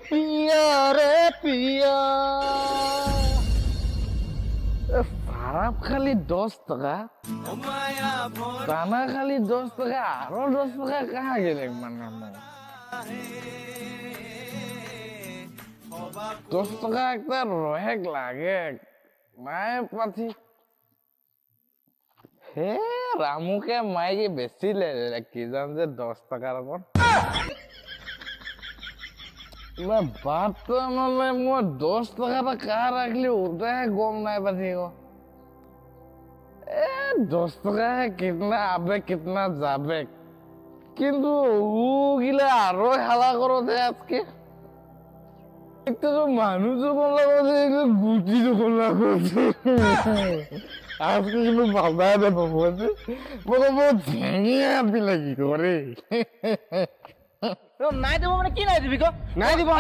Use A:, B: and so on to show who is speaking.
A: পিয়া রে পিয়া ভাড়া খালি 10 টাকা দানা খালি 10 টাকা আরো 10 টাকা কাহা গেলে মানে 10 টাকা একটা রহেক লাগে মায়ে পাথি হে রামুকে মাইকে বেশি লে কি জান যে 10 টাকার ওপর বাত তো মানে মই 10 টাকাটা কাহ রাখলি ওটাই গম নাই পাথি গো 10 টাকা কিতনা আবে কিতনা যাবে কিন্তু ও গিলা আরো হালা করতে আজকে একটা তো মানুষ যখন লাগাচ্ছে এগুলো গুটি যখন লাগাচ্ছে আজকে কিন্তু বাবা দেবো বলছে বলো ভেঙে আপনি লাগি করে
B: নাই দিব মানে কি নাই দিবি কো নাই দিব